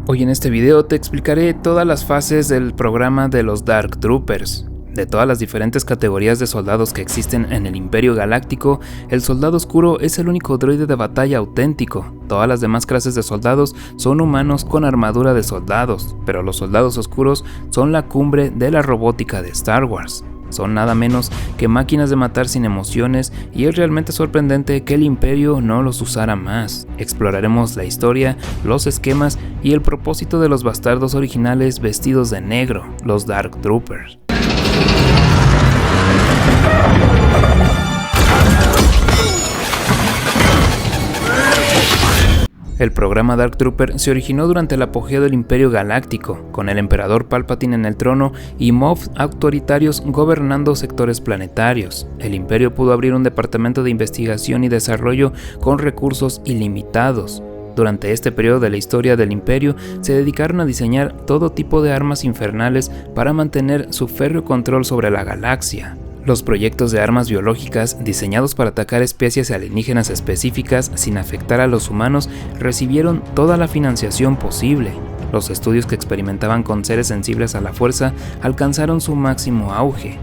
Hoy en este video te explicaré todas las fases del programa de los Dark Troopers. De todas las diferentes categorías de soldados que existen en el Imperio Galáctico, el Soldado Oscuro es el único droide de batalla auténtico. Todas las demás clases de soldados son humanos con armadura de soldados, pero los Soldados Oscuros son la cumbre de la robótica de Star Wars. Son nada menos que máquinas de matar sin emociones y es realmente sorprendente que el Imperio no los usara más. Exploraremos la historia, los esquemas y el propósito de los bastardos originales vestidos de negro, los Dark Troopers. El programa Dark Trooper se originó durante el apogeo del Imperio Galáctico, con el Emperador Palpatine en el trono y Moff autoritarios gobernando sectores planetarios. El Imperio pudo abrir un departamento de investigación y desarrollo con recursos ilimitados. Durante este periodo de la historia del Imperio, se dedicaron a diseñar todo tipo de armas infernales para mantener su férreo control sobre la galaxia. Los proyectos de armas biológicas, diseñados para atacar especies alienígenas específicas sin afectar a los humanos, recibieron toda la financiación posible. Los estudios que experimentaban con seres sensibles a la fuerza alcanzaron su máximo auge.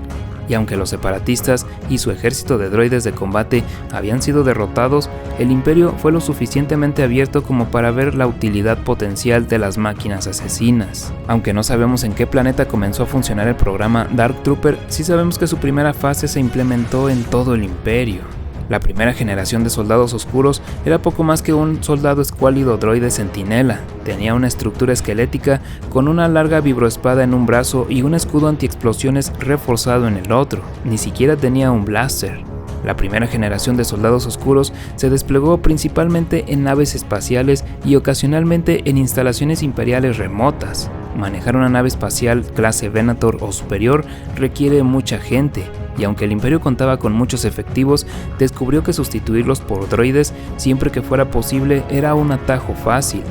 Y aunque los separatistas y su ejército de droides de combate habían sido derrotados, el Imperio fue lo suficientemente abierto como para ver la utilidad potencial de las máquinas asesinas. Aunque no sabemos en qué planeta comenzó a funcionar el programa Dark Trooper, sí sabemos que su primera fase se implementó en todo el Imperio. La primera generación de soldados oscuros era poco más que un soldado escuálido droide centinela. Tenía una estructura esquelética con una larga vibroespada en un brazo y un escudo antiexplosiones reforzado en el otro. Ni siquiera tenía un blaster. La primera generación de soldados oscuros se desplegó principalmente en naves espaciales y ocasionalmente en instalaciones imperiales remotas. Manejar una nave espacial clase Venator o superior requiere mucha gente, y aunque el Imperio contaba con muchos efectivos, descubrió que sustituirlos por droides siempre que fuera posible era un atajo fácil.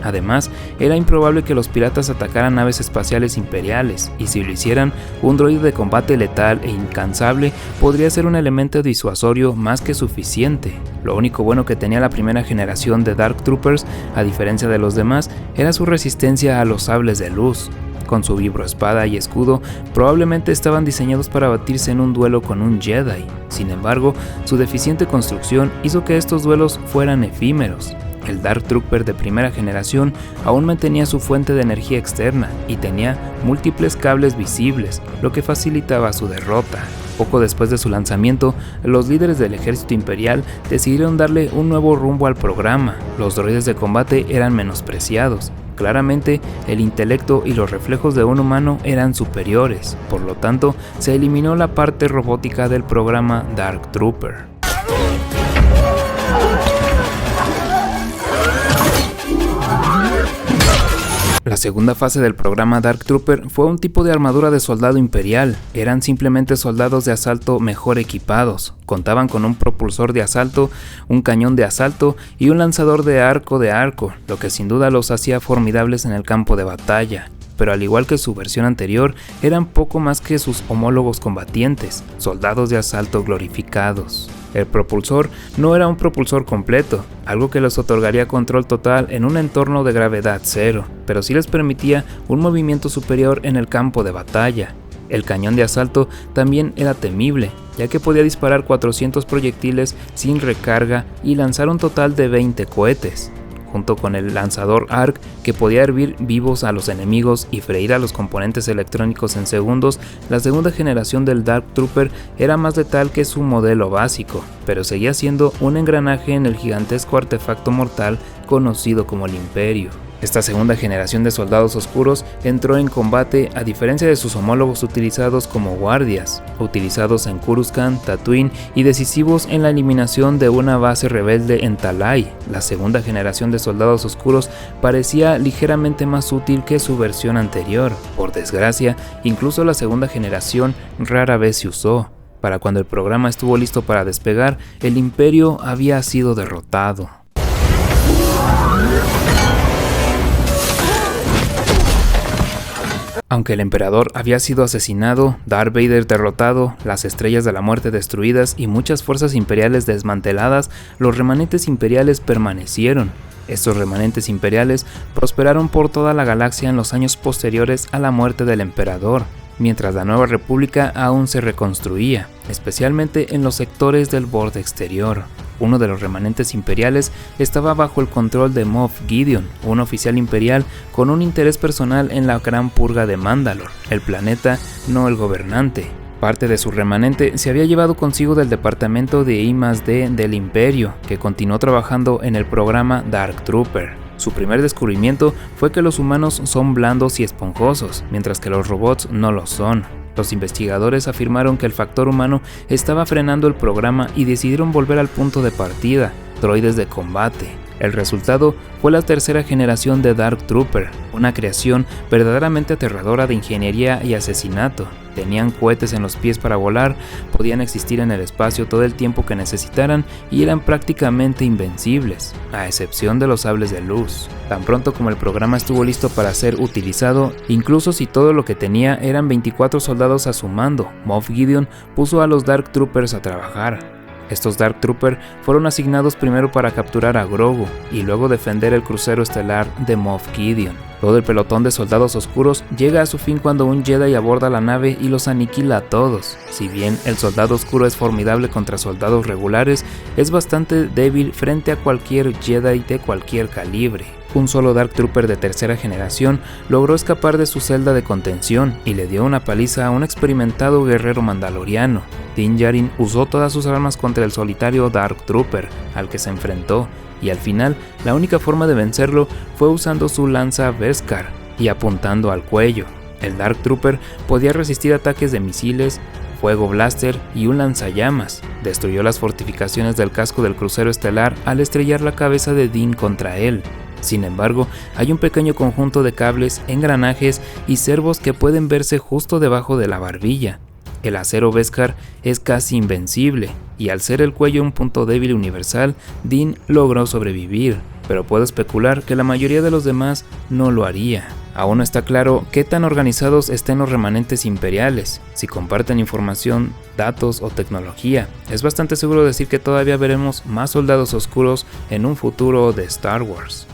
Además, era improbable que los piratas atacaran naves espaciales imperiales, y si lo hicieran, un droide de combate letal e incansable podría ser un elemento disuasorio más que suficiente. Lo único bueno que tenía la primera generación de Dark Troopers, a diferencia de los demás, era su resistencia a los sables de luz. Con su vibroespada y escudo, probablemente estaban diseñados para batirse en un duelo con un Jedi. Sin embargo, su deficiente construcción hizo que estos duelos fueran efímeros. El Dark Trooper de primera generación aún mantenía su fuente de energía externa y tenía múltiples cables visibles, lo que facilitaba su derrota. Poco después de su lanzamiento, los líderes del ejército imperial decidieron darle un nuevo rumbo al programa. Los droides de combate eran menospreciados. Claramente, el intelecto y los reflejos de un humano eran superiores, por lo tanto, se eliminó la parte robótica del programa Dark Trooper. La segunda fase del programa Dark Trooper fue un tipo de armadura de soldado imperial. Eran simplemente soldados de asalto mejor equipados. Contaban con un propulsor de asalto, un cañón de asalto y un lanzador de arco, lo que sin duda los hacía formidables en el campo de batalla. Pero al igual que su versión anterior, eran poco más que sus homólogos combatientes, soldados de asalto glorificados. El propulsor no era un propulsor completo, algo que les otorgaría control total en un entorno de gravedad cero, pero sí les permitía un movimiento superior en el campo de batalla. El cañón de asalto también era temible, ya que podía disparar 400 proyectiles sin recarga y lanzar un total de 20 cohetes. Junto con el lanzador ARC, que podía hervir vivos a los enemigos y freír a los componentes electrónicos en segundos, la segunda generación del Dark Trooper era más letal que su modelo básico, pero seguía siendo un engranaje en el gigantesco artefacto mortal conocido como el Imperio. Esta segunda generación de soldados oscuros entró en combate a diferencia de sus homólogos utilizados como guardias, utilizados en Coruscant, Tatooine y decisivos en la eliminación de una base rebelde en Talai. La segunda generación de soldados oscuros parecía ligeramente más útil que su versión anterior. Por desgracia, incluso la segunda generación rara vez se usó. Para cuando el programa estuvo listo para despegar, el Imperio había sido derrotado. Aunque el emperador había sido asesinado, Darth Vader derrotado, las estrellas de la muerte destruidas y muchas fuerzas imperiales desmanteladas, los remanentes imperiales permanecieron. Estos remanentes imperiales prosperaron por toda la galaxia en los años posteriores a la muerte del emperador, mientras la Nueva República aún se reconstruía, especialmente en los sectores del borde exterior. Uno de los remanentes imperiales estaba bajo el control de Moff Gideon, un oficial imperial con un interés personal en la Gran Purga de Mandalore, el planeta, no el gobernante. Parte de su remanente se había llevado consigo del departamento de I+D del Imperio, que continuó trabajando en el programa Dark Trooper. Su primer descubrimiento fue que los humanos son blandos y esponjosos, mientras que los robots no lo son. Los investigadores afirmaron que el factor humano estaba frenando el programa y decidieron volver al punto de partida, droides de combate. El resultado fue la tercera generación de Dark Trooper, una creación verdaderamente aterradora de ingeniería y asesinato. Tenían cohetes en los pies para volar, podían existir en el espacio todo el tiempo que necesitaran y eran prácticamente invencibles, a excepción de los sables de luz. Tan pronto como el programa estuvo listo para ser utilizado, incluso si todo lo que tenía eran 24 soldados a su mando, Moff Gideon puso a los Dark Troopers a trabajar. Estos Dark Trooper fueron asignados primero para capturar a Grogu y luego defender el crucero estelar de Moff Gideon. Todo el pelotón de soldados oscuros llega a su fin cuando un Jedi aborda la nave y los aniquila a todos. Si bien el soldado oscuro es formidable contra soldados regulares, es bastante débil frente a cualquier Jedi de cualquier calibre. Un solo Dark Trooper de tercera generación logró escapar de su celda de contención y le dio una paliza a un experimentado guerrero mandaloriano. Din Djarin usó todas sus armas contra el solitario Dark Trooper al que se enfrentó, y al final la única forma de vencerlo fue usando su lanza Beskar y apuntando al cuello. El Dark Trooper podía resistir ataques de misiles, fuego blaster y un lanzallamas. Destruyó las fortificaciones del casco del crucero estelar al estrellar la cabeza de Din contra él. Sin embargo, hay un pequeño conjunto de cables, engranajes y servos que pueden verse justo debajo de la barbilla. El acero Beskar es casi invencible, y al ser el cuello un punto débil universal, Din logró sobrevivir, pero puedo especular que la mayoría de los demás no lo haría. Aún no está claro qué tan organizados estén los remanentes imperiales, si comparten información, datos o tecnología. Es bastante seguro decir que todavía veremos más soldados oscuros en un futuro de Star Wars.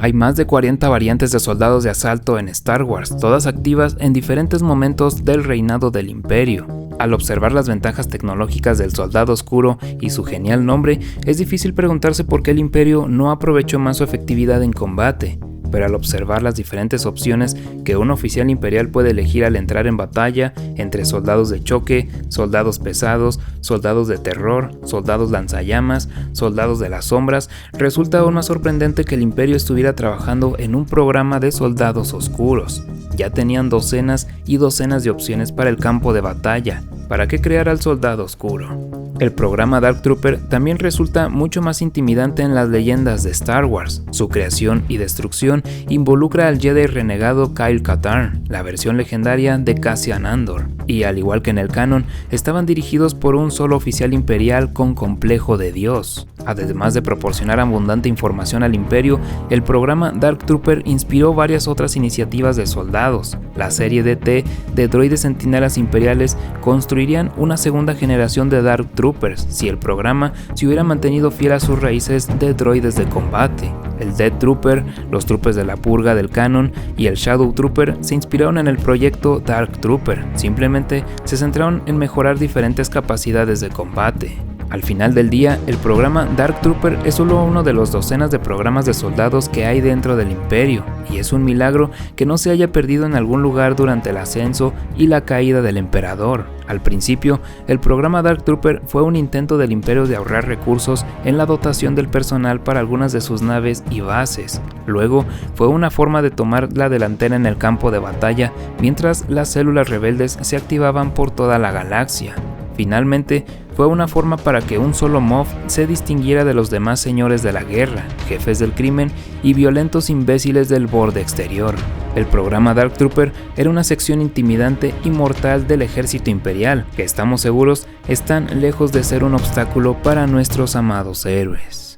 Hay más de 40 variantes de soldados de asalto en Star Wars, todas activas en diferentes momentos del reinado del Imperio. Al observar las ventajas tecnológicas del soldado oscuro y su genial nombre, es difícil preguntarse por qué el Imperio no aprovechó más su efectividad en combate. Pero al observar las diferentes opciones que un oficial imperial puede elegir al entrar en batalla, entre soldados de choque, soldados pesados, soldados de terror, soldados lanzallamas, soldados de las sombras, resulta aún más sorprendente que el Imperio estuviera trabajando en un programa de soldados oscuros. Ya tenían docenas y docenas de opciones para el campo de batalla. ¿Para qué crear al soldado oscuro? El programa Dark Trooper también resulta mucho más intimidante en las leyendas de Star Wars. Su creación y destrucción involucra al Jedi renegado Kyle Katarn, la versión legendaria de Cassian Andor, y al igual que en el canon, estaban dirigidos por un solo oficial imperial con complejo de Dios. Además de proporcionar abundante información al Imperio, el programa Dark Trooper inspiró varias otras iniciativas de soldados. La serie DT de droides centinelas imperiales construirían una segunda generación de Dark Troopers si el programa se hubiera mantenido fiel a sus raíces de droides de combate. El Death Trooper, los Troopers de la Purga del canon y el Shadow Trooper se inspiraron en el proyecto Dark Trooper, simplemente se centraron en mejorar diferentes capacidades de combate. Al final del día, el programa Dark Trooper es solo uno de los docenas de programas de soldados que hay dentro del Imperio, y es un milagro que no se haya perdido en algún lugar durante el ascenso y la caída del emperador. Al principio, el programa Dark Trooper fue un intento del Imperio de ahorrar recursos en la dotación del personal para algunas de sus naves y bases. Luego, fue una forma de tomar la delantera en el campo de batalla, mientras las células rebeldes se activaban por toda la galaxia. Finalmente, fue una forma para que un solo Moff se distinguiera de los demás señores de la guerra, jefes del crimen y violentos imbéciles del borde exterior. El programa Dark Trooper era una sección intimidante y mortal del ejército imperial, que estamos seguros están lejos de ser un obstáculo para nuestros amados héroes.